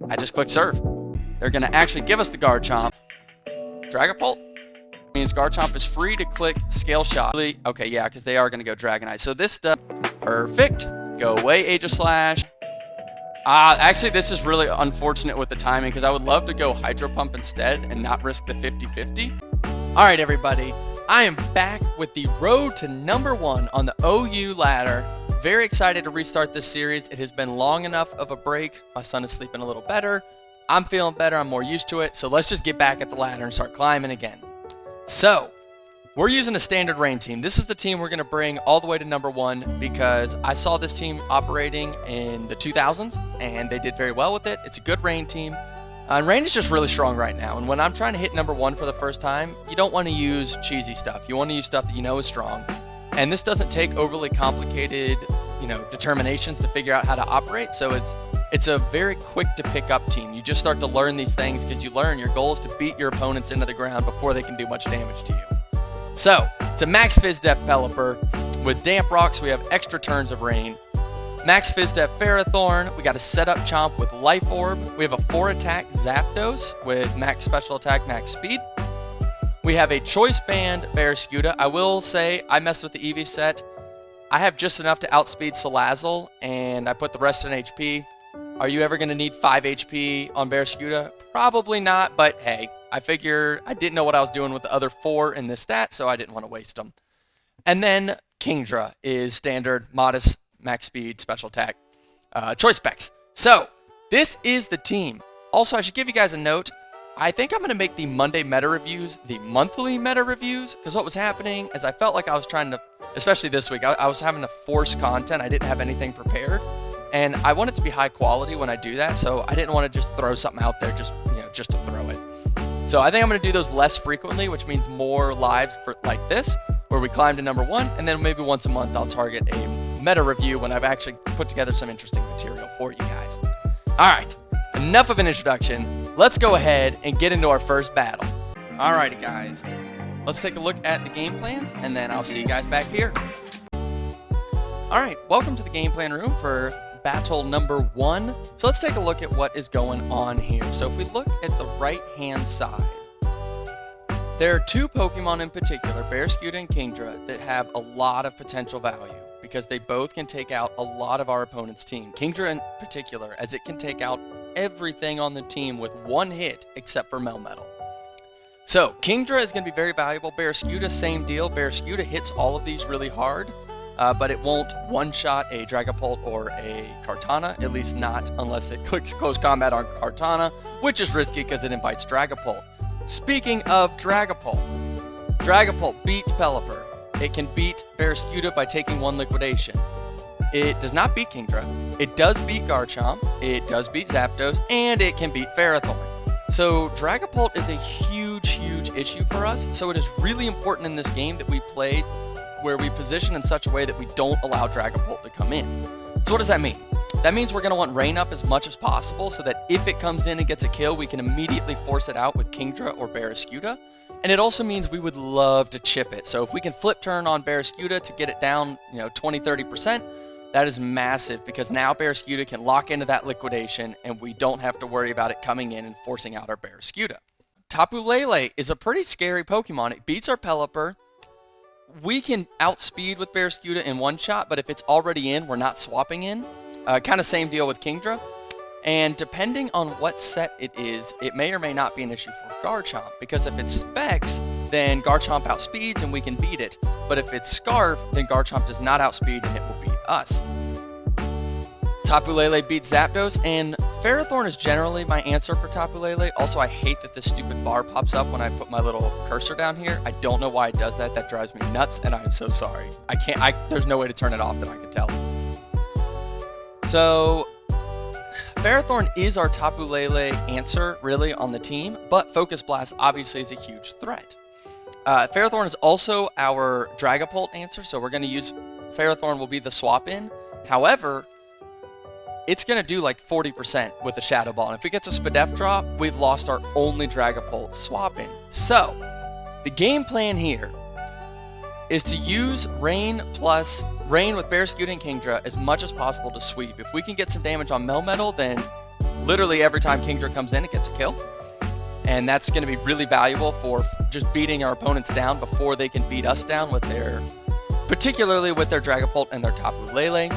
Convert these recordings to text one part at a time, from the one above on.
I just click serve. They're going to actually give us the Garchomp. Dragapult means Garchomp is free to click Scale Shot. Okay, yeah, because they are going to go Dragonite. So this stuff, perfect. Go away, Aegislash. Actually, this is really unfortunate with the timing because I would love to go Hydro Pump instead and not risk the 50-50. All right, everybody. I am back with the road to #1 on the OU ladder. Very excited to restart this series. It has been long enough of a break. My son is sleeping a little better. I'm feeling better. I'm more used to it. So let's just get back at the ladder and start climbing again. So we're using a standard rain team. This is the team we're going to bring all the way to #1 because I saw this team operating in the 2000s and they did very well with it. It's a good rain team. And rain is just really strong right now. And when I'm trying to hit #1 for the first time, you don't want to use cheesy stuff. You want to use stuff that you know is strong. And this doesn't take overly complicated, determinations to figure out how to operate. So it's a very quick to pick up team. You just start to learn these things because you learn your goal is to beat your opponents into the ground before they can do much damage to you. So it's a Max Fizdef Pelipper. With Damp Rocks, we have extra turns of rain. Max Fizdef Ferrothorn, we got a setup Chomp with Life Orb. We have a 4-attack Zapdos with max special attack, max speed. We have a Choice Band Barraskewda. I will say, I messed with the Eevee set. I have just enough to outspeed Salazzle, and I put the rest in HP. Are you ever going to need 5 HP on Barraskewda? Probably not, but hey, I figure I didn't know what I was doing with the other 4 in this stat, so I didn't want to waste them. And then Kingdra is standard, modest, max speed, special attack, choice specs. So this is the team. Also, I should give you guys a note. I think I'm going to make the Monday meta reviews the monthly meta reviews because what was happening is I felt like I was trying to, especially this week, I was having to force content. I didn't have anything prepared, and I want it to be high quality when I do that. So I didn't want to just throw something out there just to throw it. So I think I'm going to do those less frequently, which means more lives for like this, where we climb to #1, and then maybe once a month I'll target a meta review when I've actually put together some interesting material for you guys. All right, enough of an introduction. Let's go ahead and get into our first battle. Alrighty, guys. Let's take a look at the game plan, and then I'll see you guys back here. Alright, welcome to the game plan room for battle #1. So let's take a look at what is going on here. So if we look at the right-hand side, there are 2 Pokemon in particular, Barraskewda and Kingdra, that have a lot of potential value because they both can take out a lot of our opponent's team. Kingdra in particular, as it can take out everything on the team with 1 hit except for Melmetal. So Kingdra is going to be very valuable. Barraskewda, same deal. Barraskewda hits all of these really hard, but it won't one-shot a Dragapult or a Kartana, at least not unless it clicks close combat on Kartana, which is risky because it invites Dragapult. Speaking of Dragapult, Dragapult beats Pelipper. It can beat Barraskewda by taking 1 liquidation. It does not beat Kingdra. It does beat Garchomp. It does beat Zapdos, and it can beat Ferrothorn. So Dragapult is a huge, huge issue for us. So it is really important in this game that we play where we position in such a way that we don't allow Dragapult to come in. So what does that mean? That means we're going to want Rain up as much as possible so that if it comes in and gets a kill, we can immediately force it out with Kingdra or Barraskewda. And it also means we would love to chip it. So if we can flip turn on Barraskewda to get it down, 20-30%, that is massive because now Barraskewda can lock into that liquidation and we don't have to worry about it coming in and forcing out our Barraskewda. Tapu Lele is a pretty scary Pokemon. It beats our Pelipper. We can outspeed with Barraskewda in 1 shot, but if it's already in, we're not swapping in. Kind of same deal with Kingdra. And depending on what set it is, it may or may not be an issue for Garchomp, because if it's Specs, then Garchomp outspeeds and we can beat it. But if it's Scarf, then Garchomp does not outspeed and it will beat us. Tapu Lele beats Zapdos, and Ferrothorn is generally my answer for Tapu Lele. Also, I hate that this stupid bar pops up when I put my little cursor down here. I don't know why it does that. That drives me nuts, and I'm so sorry. There's no way to turn it off that I can tell. So Ferrothorn is our Tapu Lele answer, really, on the team, but Focus Blast obviously is a huge threat. Ferrothorn is also our Dragapult answer, so we're going to use Ferrothorn will be the swap-in. However, it's going to do like 40% with the Shadow Ball, and if it gets a Spadef drop, we've lost our only Dragapult swap-in. So, the game plan here is to use Rain with Barraskewda and Kingdra as much as possible to sweep. If we can get some damage on Melmetal, then literally every time Kingdra comes in, it gets a kill. And that's going to be really valuable for just beating our opponents down before they can beat us down with their, particularly with their Dragapult and their Tapu Lele.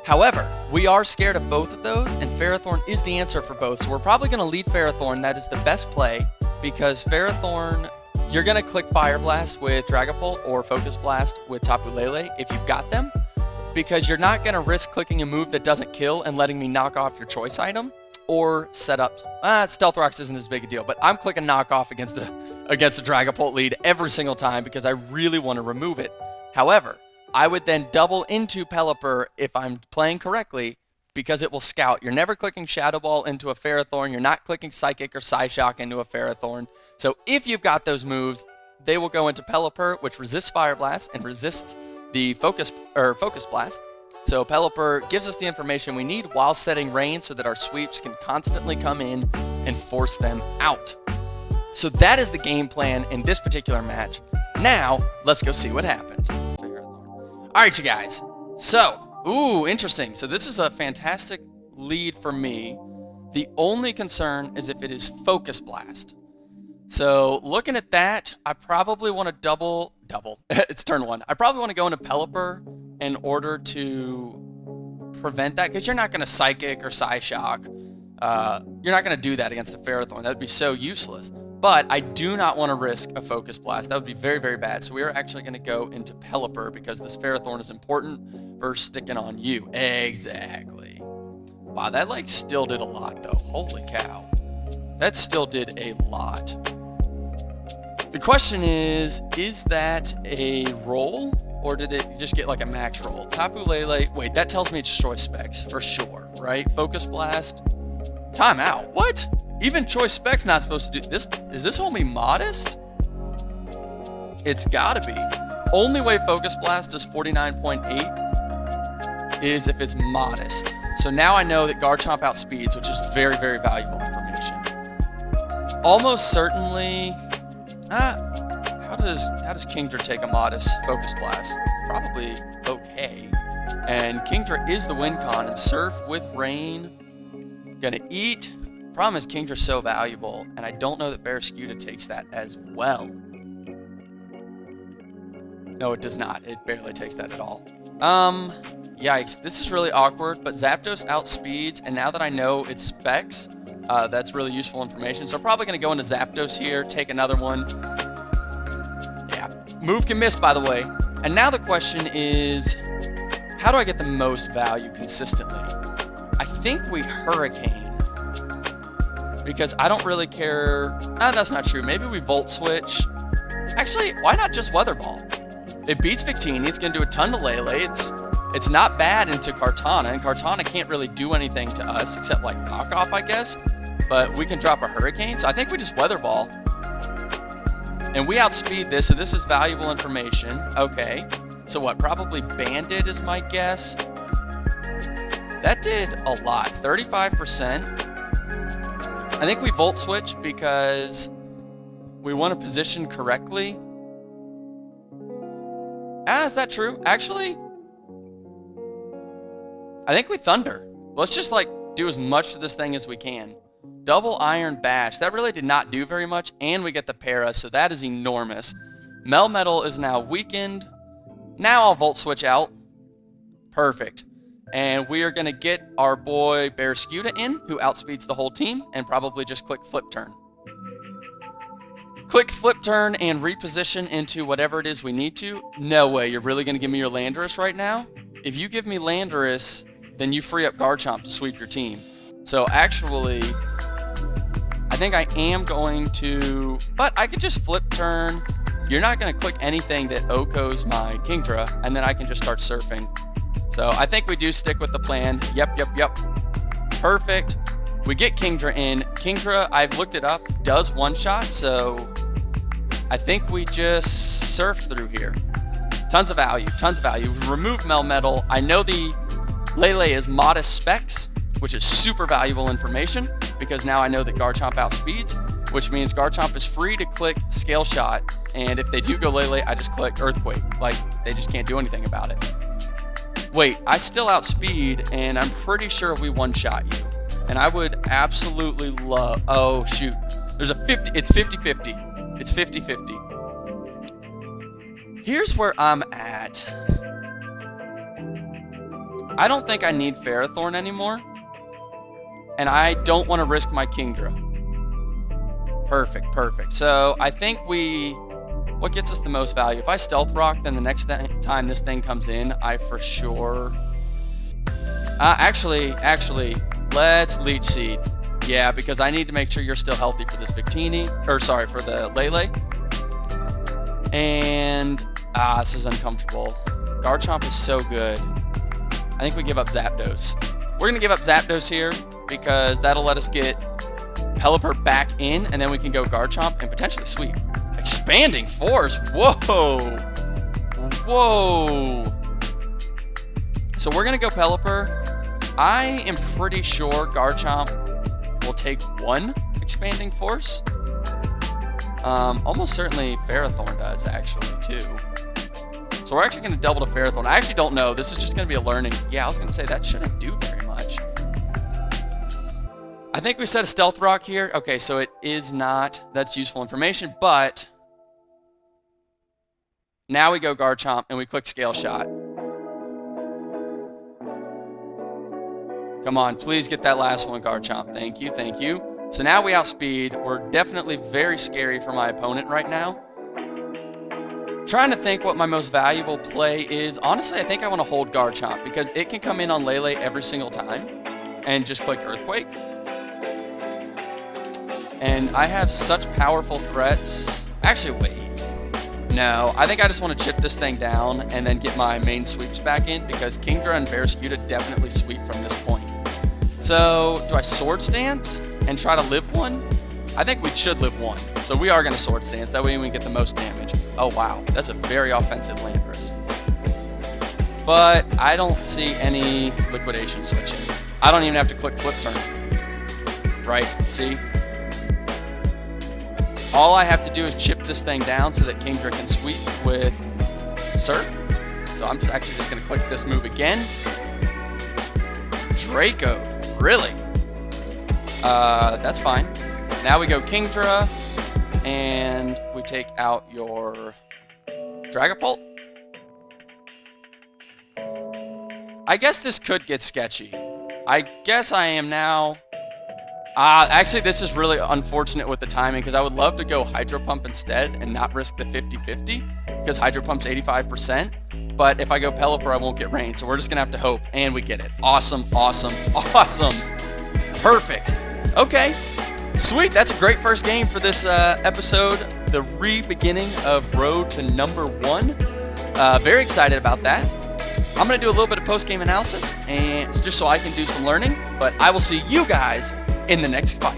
However, we are scared of both of those, and Ferrothorn is the answer for both. So we're probably going to lead Ferrothorn. That is the best play, because Ferrothorn, you're going to click Fire Blast with Dragapult or Focus Blast with Tapu Lele if you've got them, because you're not going to risk clicking a move that doesn't kill and letting me knock off your choice item or set up. Stealth Rocks isn't as big a deal, but I'm clicking knockoff against the Dragapult lead every single time because I really want to remove it. However, I would then double into Pelipper if I'm playing correctly, because it will scout. You're never clicking Shadow Ball into a Ferrothorn. You're not clicking Psychic or Psyshock into a Ferrothorn. So if you've got those moves, they will go into Pelipper, which resists Fire Blast and resists the Focus Blast. So Pelipper gives us the information we need while setting Rain so that our sweeps can constantly come in and force them out. So that is the game plan in this particular match. Now, let's go see what happened. All right, you guys. So, ooh, interesting. So this is a fantastic lead for me. The only concern is if it is Focus Blast. So looking at that, I probably want to double. It's turn one. I probably want to go into Pelipper in order to prevent that, because you're not going to Psychic or Psyshock. You're not going to do that against a Ferrothorn. That would be so useless. But I do not want to risk a Focus Blast. That would be very, very bad. So we are actually going to go into Pelipper because this Ferrothorn is important for sticking on you. Exactly. Wow, that like still did a lot though. Holy cow. That still did a lot. The question is that a roll, or did it just get like a max roll? Tapu Lele, wait, that tells me it's choice specs for sure, right? Focus Blast, timeout. What? Even choice specs not supposed to do this. Is this homie modest? It's gotta be. Only way Focus Blast does 49.8 is if it's modest. So now I know that Garchomp outspeeds, which is very, very valuable information. Almost certainly. How does Kingdra take a modest Focus Blast? Probably okay. And Kingdra is the win con, and Surf with Rain. Gonna eat. Problem is Kingdra's so valuable, and I don't know that Barraskewda takes that as well. No, it does not. It barely takes that at all. Yikes. This is really awkward, but Zapdos outspeeds, and now that I know it's specs, that's really useful information. So I'm probably going to go into Zapdos here, take another one. Yeah, move can miss, by the way. And now the question is, how do I get the most value consistently? I think we Hurricane, because I don't really care. That's not true. Maybe we Volt Switch. Actually, why not just Weather Ball? It beats Victini. It's going to do a ton to Lele. It's not bad into Kartana, and Kartana can't really do anything to us except like knockoff, I guess. But we can drop a Hurricane, so I think we just Weather Ball. And we outspeed this, so this is valuable information. Okay. So what? Probably Bandit is my guess. That did a lot. 35%. I think we Volt Switch because we want to position correctly. Is that true? Actually, I think we Thunder. Let's just like do as much to this thing as we can. Double Iron Bash. That really did not do very much, and we get the Para, so that is enormous. Melmetal is now weakened. Now I'll Volt Switch out. Perfect. And we are going to get our boy Barraskewda in, who outspeeds the whole team, and probably just click Flip Turn. Click Flip Turn and reposition into whatever it is we need to. No way, you're really going to give me your Landorus right now? If you give me Landorus, then you free up Garchomp to sweep your team. So actually, I think I am going to, but I could just Flip Turn. You're not going to click anything that OHKOs my Kingdra, and then I can just start surfing. So I think we do stick with the plan. Yep. Perfect. We get Kingdra in. Kingdra, I've looked it up, does one-shot, so I think we just surf through here. Tons of value. We remove Melmetal. I know the Lele is modest specs, which is super valuable information, because now I know that Garchomp outspeeds, which means Garchomp is free to click Scale Shot, and if they do go Lele, I just click Earthquake. Like, they just can't do anything about it. Wait, I still outspeed, and I'm pretty sure we one-shot you. And I would absolutely love... Oh, shoot. There's a 50... It's 50-50. It's 50-50. Here's where I'm at. I don't think I need Ferrothorn anymore. And I don't want to risk my Kingdra. Perfect, perfect. So I think what gets us the most value? If I Stealth Rock, then the next time this thing comes in, I for sure... Actually, let's Leech Seed. Yeah, because I need to make sure you're still healthy for this Victini. Or, sorry, for the Lele. And... this is uncomfortable. Garchomp is so good. I think we give up Zapdos. We're going to give up Zapdos here because that'll let us get Pelipper back in, and then we can go Garchomp and potentially sweep. Expanding Force. Whoa. Whoa. So we're going to go Pelipper. I am pretty sure Garchomp will take one Expanding Force. Almost certainly Ferrothorn does, actually, too. So we're actually going to double to Ferrothorn. I actually don't know. This is just going to be a learning. Yeah, I was going to say that shouldn't do very much. I think we set a Stealth Rock here. Okay, so it is not. That's useful information, but now we go Garchomp and we click Scale Shot. Come on, please get that last one, Garchomp. Thank you, thank you. So now we outspeed. We're definitely very scary for my opponent right now. Trying to think what my most valuable play is. Honestly, I think I want to hold Garchomp because it can come in on Lele every single time and just click Earthquake. And I have such powerful threats. Actually, wait. No, I think I just want to chip this thing down and then get my main sweeps back in because Kingdra and Barraskewda definitely sweep from this point. So, do I Sword Stance and try to live one? I think we should live one. So we are going to Sword Stance. That way we get the most damage. Oh, wow. That's a very offensive Landorus. But I don't see any liquidation switching. I don't even have to click Flip Turn. Right? See? All I have to do is chip this thing down so that Kingdra can sweep with Surf. So I'm actually just going to click this move again. Draco. Really? That's fine. Now we go Kingdra, and we take out your Dragapult. I guess this could get sketchy. I guess I am now... actually, this is really unfortunate with the timing, because I would love to go Hydro Pump instead and not risk the 50-50, because Hydro Pump's 85%. But if I go Pelipper, I won't get Rain, so we're just going to have to hope, and we get it. Awesome, awesome, awesome. Perfect. Okay. Sweet, that's a great first game for this episode, the re-beginning of Road to #1. Very excited about that. I'm going to do a little bit of post-game analysis, and just so I can do some learning, but I will see you guys in the next fight.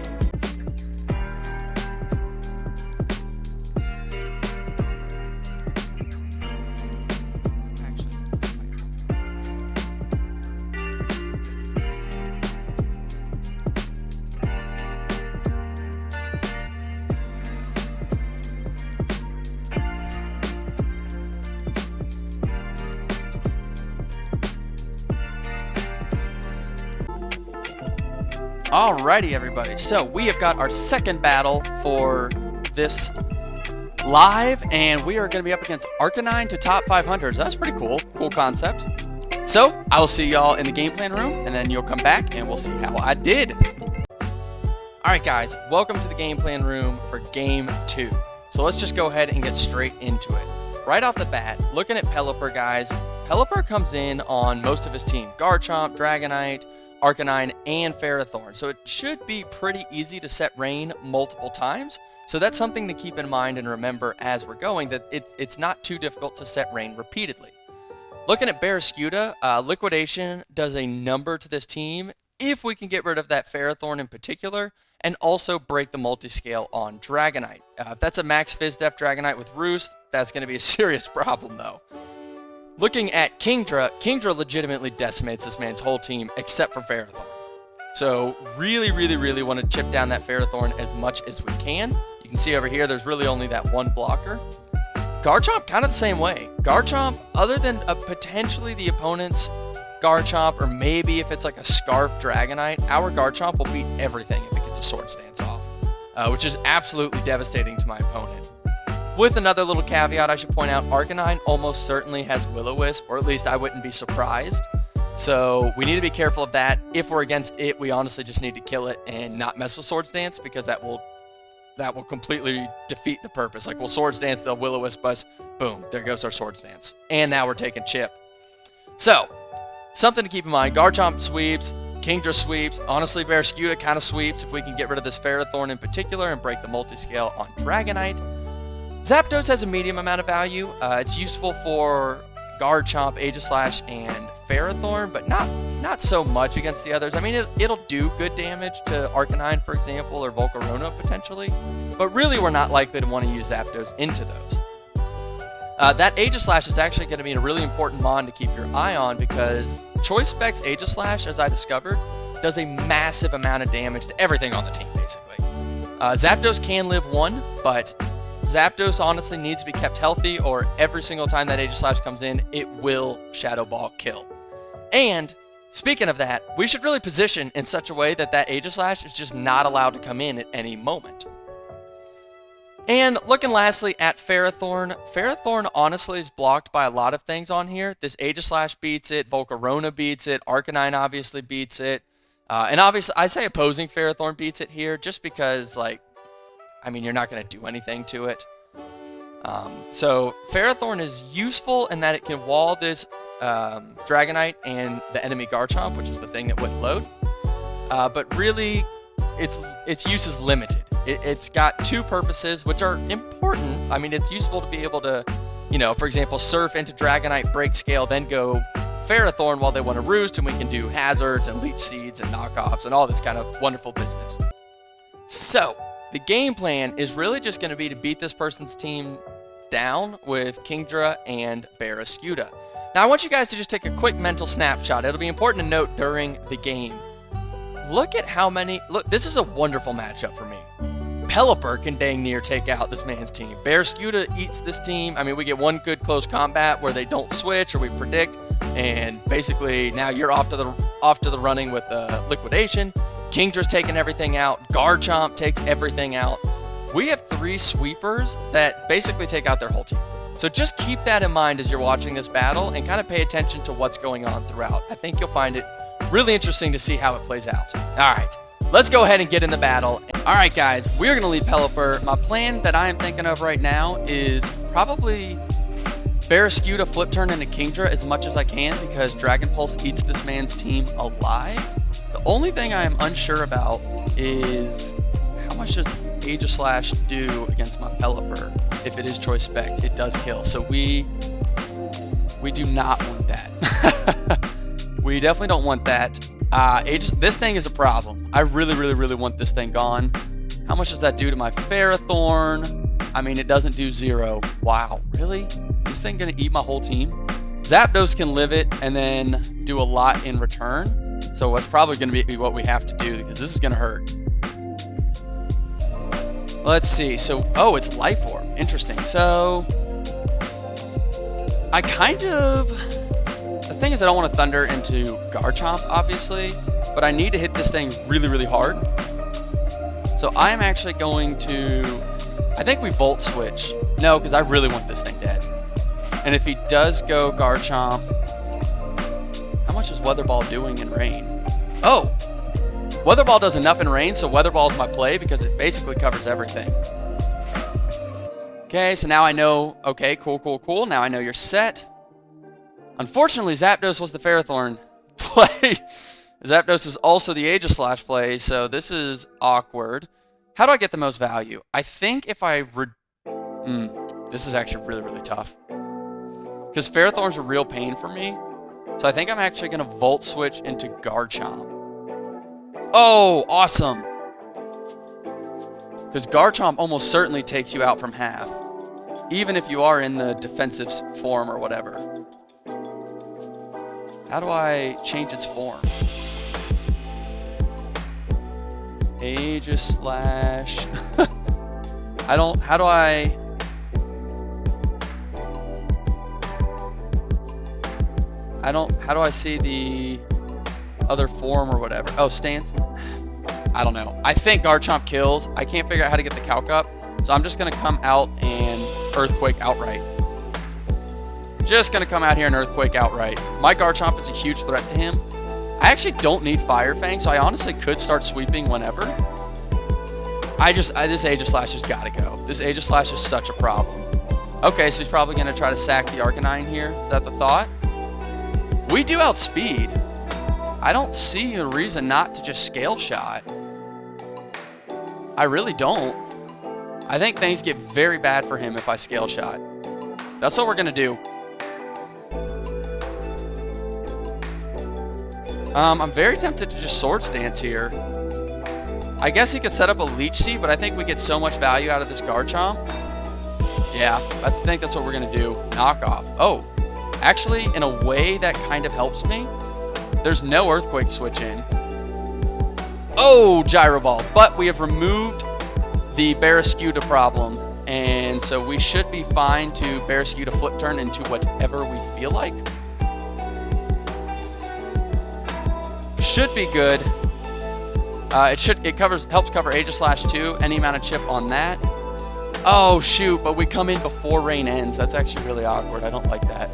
Alrighty, everybody. So we have got our second battle for this live, and we are going to be up against Arcanine to top 500. So that's pretty cool. Cool concept. So I will see y'all in the game plan room, and then you'll come back, and we'll see how I did. Alright, guys. Welcome to the game plan room for Game 2. So let's just go ahead and get straight into it. Right off the bat, looking at Pelipper, guys. Pelipper comes in on most of his team. Garchomp, Dragonite, Arcanine, and Ferrothorn. So it should be pretty easy to set Rain multiple times. So that's something to keep in mind and remember as we're going, that it's not too difficult to set Rain repeatedly. Looking at Barraskewda, Liquidation does a number to this team if we can get rid of that Ferrothorn in particular, and also break the multiscale on Dragonite. If that's a max Fizz Def Dragonite with Roost, that's going to be a serious problem though. Looking at Kingdra, Kingdra legitimately decimates this man's whole team except for Ferrothorn. So really, really, really want to chip down that Ferrothorn as much as we can. You can see over here, there's really only that one blocker. Garchomp, kind of the same way. Garchomp, other than potentially the opponent's Garchomp, or maybe if it's like a Scarf Dragonite, our Garchomp will beat everything if it gets a Swords Dance off, which is absolutely devastating to my opponent. With another little caveat, I should point out, Arcanine almost certainly has Will-O-Wisp, or at least I wouldn't be surprised. So we need to be careful of that. If we're against it, we honestly just need to kill it and not mess with Swords Dance, because that will completely defeat the purpose. Like, we'll Swords Dance, they'll Will-O-Wisp us, boom, there goes our Swords Dance. And now we're taking chip. So, something to keep in mind, Garchomp sweeps, Kingdra sweeps, honestly Barraskewda kind of sweeps if we can get rid of this Ferrothorn in particular and break the multi-scale on Dragonite. Zapdos has a medium amount of value. It's useful for Garchomp, Aegislash, and Ferrothorn, but not so much against the others. I mean, it'll do good damage to Arcanine, for example, or Volcarona potentially, but really we're not likely to want to use Zapdos into those. That Aegislash is actually going to be a really important mon to keep your eye on, because Choice Specs Aegislash, as I discovered, does a massive amount of damage to everything on the team, basically. Zapdos can live 1, but Zapdos honestly needs to be kept healthy, or every single time that Aegislash comes in, it will Shadow Ball kill. And speaking of that, we should really position in such a way that Aegislash is just not allowed to come in at any moment. And looking lastly at Ferrothorn, Ferrothorn honestly is blocked by a lot of things on here. This Aegislash beats it, Volcarona beats it, Arcanine obviously beats it. And obviously, I say opposing Ferrothorn beats it here just because, like, I mean, you're not going to do anything to it. So Ferrothorn is useful in that it can wall this Dragonite and the enemy Garchomp, which is the thing that wouldn't load. But really, its use is limited. It's got 2 purposes, which are important. I mean, it's useful to be able to, you know, for example, surf into Dragonite, break scale, then go Ferrothorn while they want to roost, and we can do hazards and leech seeds and knockoffs and all this kind of wonderful business. So the game plan is really just going to be to beat this person's team down with Kingdra and Barraskewda. Now, I want you guys to just take a quick mental snapshot. It'll be important to note during the game. Look at how many... Look, this is a wonderful matchup for me. Pelipper can dang near take out this man's team. Barraskewda eats this team. I mean, we get one good close combat where they don't switch or we predict, and basically now you're off to the running with liquidation. Kingdra's taking everything out. Garchomp takes everything out. We have 3 sweepers that basically take out their whole team. So just keep that in mind as you're watching this battle and kind of pay attention to what's going on throughout. I think you'll find it really interesting to see how it plays out. All right, let's go ahead and get in the battle. All right, guys, we're going to lead Pelipper. My plan that I am thinking of right now is probably Barraskewda flip turn into Kingdra as much as I can, because Dragon Pulse eats this man's team alive. The only thing I am unsure about is how much does Aegislash do against my Pelipper. If it is Choice Specs, it does kill. So we do not want that. We definitely don't want that. This thing is a problem. I really want this thing gone. How much does that do to my Ferrothorn? I mean, it doesn't do 0. Wow, really? This thing gonna eat my whole team? Zapdos can live it and then do a lot in return. So what's probably gonna be what we have to do, because this is gonna hurt. Let's see. So, oh, it's Life Orb. Interesting. So, I kind of... The thing is, I don't want to Thunder into Garchomp, obviously, but I need to hit this thing really hard. So I am actually going to... I think we Volt Switch. No, because I really want this thing dead. And if he does go Garchomp... How much is Weather Ball doing in rain? Oh! Weather Ball does enough in rain, so Weather Ball is my play because it basically covers everything. Okay, so now I know... Okay, cool. Now I know you're set. Unfortunately, Zapdos was the Ferrothorn play. Zapdos is also the Aegislash play, so this is awkward. How do I get the most value? I think if I... this is actually really tough. Because Ferrothorn's a real pain for me. So I think I'm actually going to Volt Switch into Garchomp. Oh, awesome! Because Garchomp almost certainly takes you out from half. Even if you are in the defensive form or whatever. How do I change its form? Aegislash. How do I... How do I see the other form or whatever? Oh, stance. I don't know. I think Garchomp kills. I can't figure out how to get the calc up. So I'm just going to come out and Earthquake outright. Just going to come out here and Earthquake outright. My Garchomp is a huge threat to him. I actually don't need Fire Fang, so I honestly could start sweeping whenever. This Aegislash has got to go. This Aegislash is such a problem. Okay, so he's probably going to try to sack the Arcanine here. Is that the thought? We do outspeed. I don't see a reason not to just Scale Shot. I really don't. I think things get very bad for him if I Scale Shot. That's what we're going to do. I'm very tempted to just Swords Dance here. I guess he could set up a Leech Seed, but I think we get so much value out of this Garchomp. Yeah, I think that's what we're going to do. Knock off. Oh, actually, in a way that kind of helps me. There's no Earthquake switch in. Oh, Gyro Ball. But we have removed the Barraskewda problem. And so we should be fine to Barraskewda Flip Turn into whatever we feel like. Should be good. It helps cover Aegislash too. Any amount of chip on that. Oh shoot, but we come in before rain ends. That's actually really awkward. I don't like that.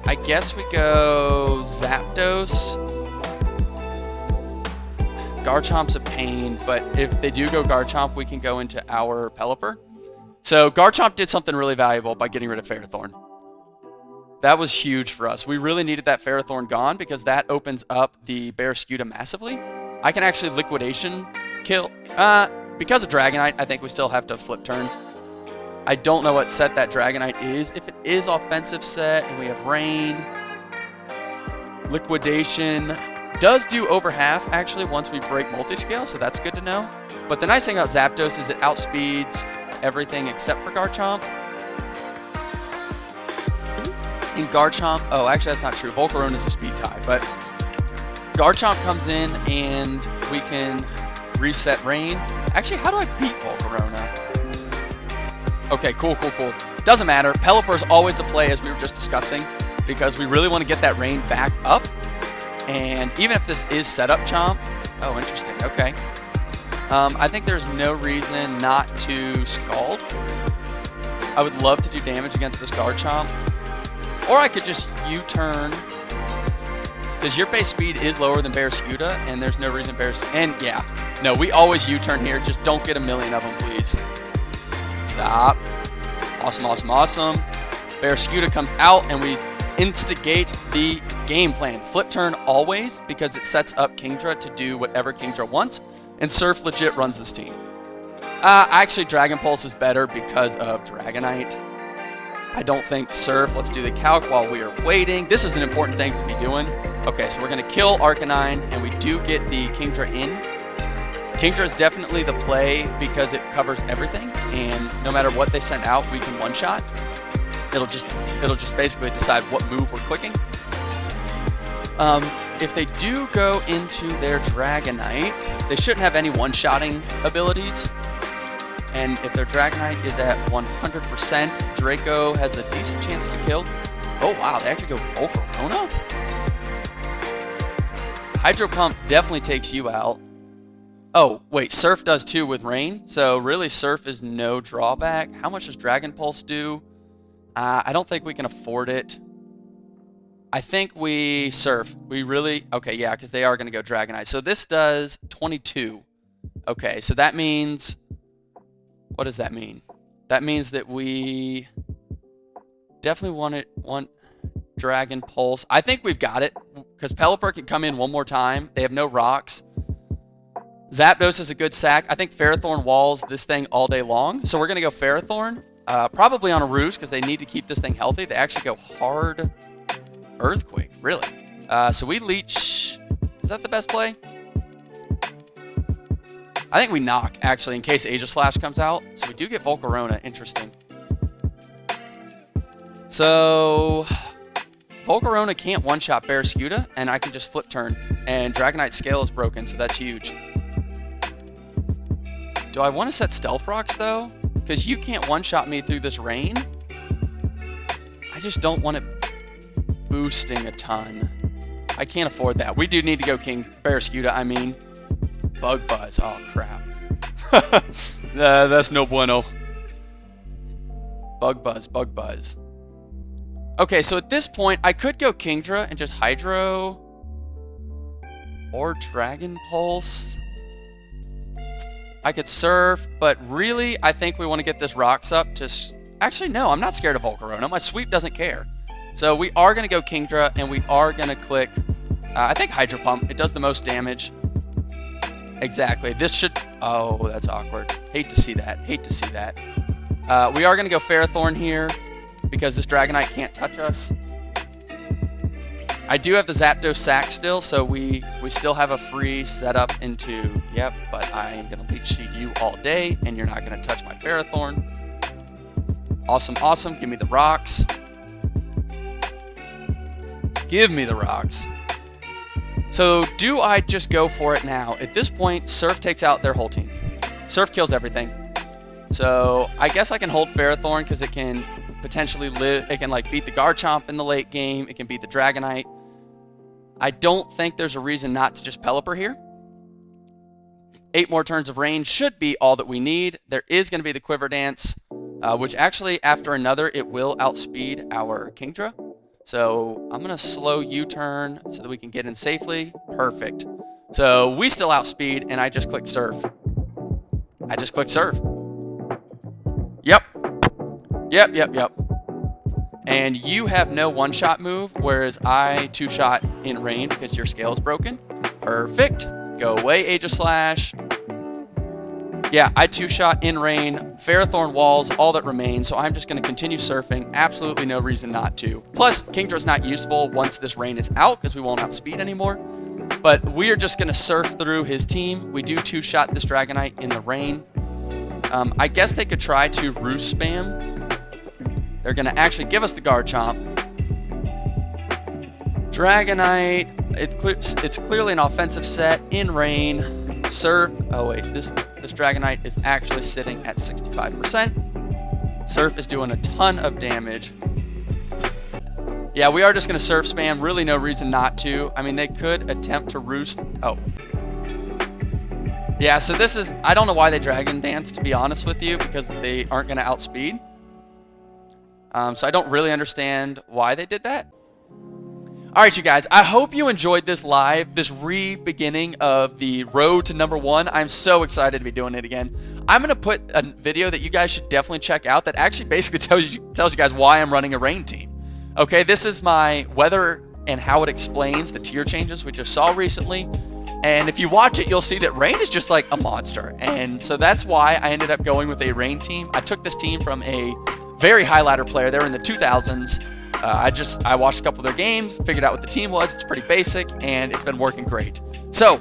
I guess we go Zapdos. Garchomp's a pain, but if they do go Garchomp, we can go into our Pelipper. So Garchomp did something really valuable by getting rid of Ferrothorn. That was huge for us. We really needed that Ferrothorn gone because that opens up the Barraskewda massively. I can actually Liquidation kill. Because of Dragonite, I think we still have to Flip Turn. I don't know what set that Dragonite is. If it is offensive set and we have Rain, Liquidation does do over half actually once we break Multiscale, so that's good to know. But the nice thing about Zapdos is it outspeeds everything except for Garchomp. In Garchomp, oh, actually that's not true. Volcarona is a speed tie, but Garchomp comes in and we can reset Rain. Actually, how do I beat Volcarona? Okay, cool. Doesn't matter. Pelipper is always the play as we were just discussing because we really want to get that Rain back up. And even if this is setup Chomp, oh, interesting. Okay. I think there's no reason not to Scald. I would love to do damage against this Garchomp. Or I could just U-turn, because your base speed is lower than Barraskewda, and there's no reason and yeah, no, we always U-turn here. Just don't get a million of them, please. Stop. Awesome. Barraskewda comes out, and we instigate the game plan. Flip turn always, because it sets up Kingdra to do whatever Kingdra wants, and Surf legit runs this team. Actually, Dragon Pulse is better because of Dragonite. I don't think Surf. Let's do the calc while we are waiting. This is an important thing to be doing. Okay, so we're going to kill Arcanine, and we do get the Kingdra in. Kingdra is definitely the play because it covers everything, and no matter what they send out, we can one-shot. It'll just basically decide what move we're clicking. If they do go into their Dragonite, they shouldn't have any one-shotting abilities. And if their Dragonite is at 100%, Draco has a decent chance to kill. Oh, wow, they actually go Volcarona? Hydro Pump definitely takes you out. Oh, wait, Surf does too with Rain. So really, Surf is no drawback. How much does Dragon Pulse do? I don't think we can afford it. I think we Surf. We really... Okay, yeah, because they are going to go Dragonite. So this does 22. Okay, so that means... What does that mean? That means that we definitely want Dragon Pulse. I think we've got it because Pelipper can come in one more time. They have no rocks. Zapdos is a good sack. I think Ferrothorn walls this thing all day long. So we're going to go Ferrothorn. Probably on a roost because they need to keep this thing healthy. They actually go hard Earthquake. Really? So we leech. Is that the best play? I think we knock, actually, in case Aegislash comes out. So we do get Volcarona. Interesting. So Volcarona can't one-shot Barraskewda, and I can just Flip Turn. And Dragonite Scale is broken, so that's huge. Do I want to set Stealth Rocks, though? Because you can't one-shot me through this Rain. I just don't want it boosting a ton. I can't afford that. We do need to go King Barrascuda, I mean. Bug Buzz. Oh, crap. That's no bueno. Bug Buzz, Bug Buzz. Okay, so at this point, I could go Kingdra and just Hydro or Dragon Pulse. I could Surf, but really, I think we want to get this Rocks up to... Actually, no, I'm not scared of Volcarona. My sweep doesn't care. So we are going to go Kingdra, and we are going to click, I think Hydro Pump. It does the most damage. Exactly. This should... Oh, that's awkward. Hate to see that. Hate to see that. We are going to go Ferrothorn here, because this Dragonite can't touch us. I do have the Zapdos sack still, so we still have a free setup into, yep, but I am going to Leech Seed you all day, and you're not going to touch my Ferrothorn. Awesome, awesome. Give me the rocks. Give me the rocks. So do I just go for it now? At this point, Surf takes out their whole team. Surf kills everything. So I guess I can hold Ferrothorn because it can potentially live. It can like beat the Garchomp in the late game. It can beat the Dragonite. I don't think there's a reason not to just Pelipper here. 8 more turns of range should be all that we need. There is going to be the Quiver Dance, which actually after another it will outspeed our Kingdra. So I'm going to slow U-turn so that we can get in safely. Perfect. So we still outspeed, and I just clicked Surf. I just clicked Surf. Yep. Yep. And you have no one-shot move, whereas I two-shot in rain because your scale is broken. Perfect. Go away, Aegislash. Yeah, I two-shot in rain, Ferrothorn walls, all that remains, so I'm just going to continue surfing. Absolutely no reason not to. Plus, Kingdra's not useful once this rain is out because we won't outspeed anymore. But we are just going to surf through his team. We do two-shot this Dragonite in the rain. I guess they could try to Roost Spam. They're going to actually give us the Garchomp. Dragonite. It's clearly an offensive set in rain. Surf. Oh, wait. This Dragonite is actually sitting at 65%. Surf is doing a ton of damage. Yeah, we are just going to Surf Spam. Really no reason not to. I mean, they could attempt to Roost. Oh. Yeah, so this is... I don't know why they Dragon Dance, to be honest with you, because they aren't going to outspeed. So I don't really understand why they did that. All right, you guys, I hope you enjoyed this live, this re-beginning of the road to #1. I'm so excited to be doing it again. I'm going to put a video that you guys should definitely check out that actually basically tells you guys why I'm running a rain team. Okay, this is my weather and how it explains the tier changes we just saw recently. And if you watch it, you'll see that rain is just like a monster. And so that's why I ended up going with a rain team. I took this team from a very high ladder player. They were in the 2000s. I watched a couple of their games, figured out what the team was. It's pretty basic, and it's been working great. So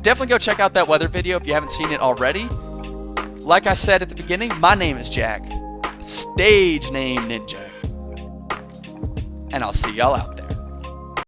definitely go check out that weather video if you haven't seen it already. Like I said at the beginning, my name is Jack, stage name Ninja, and I'll see y'all out there.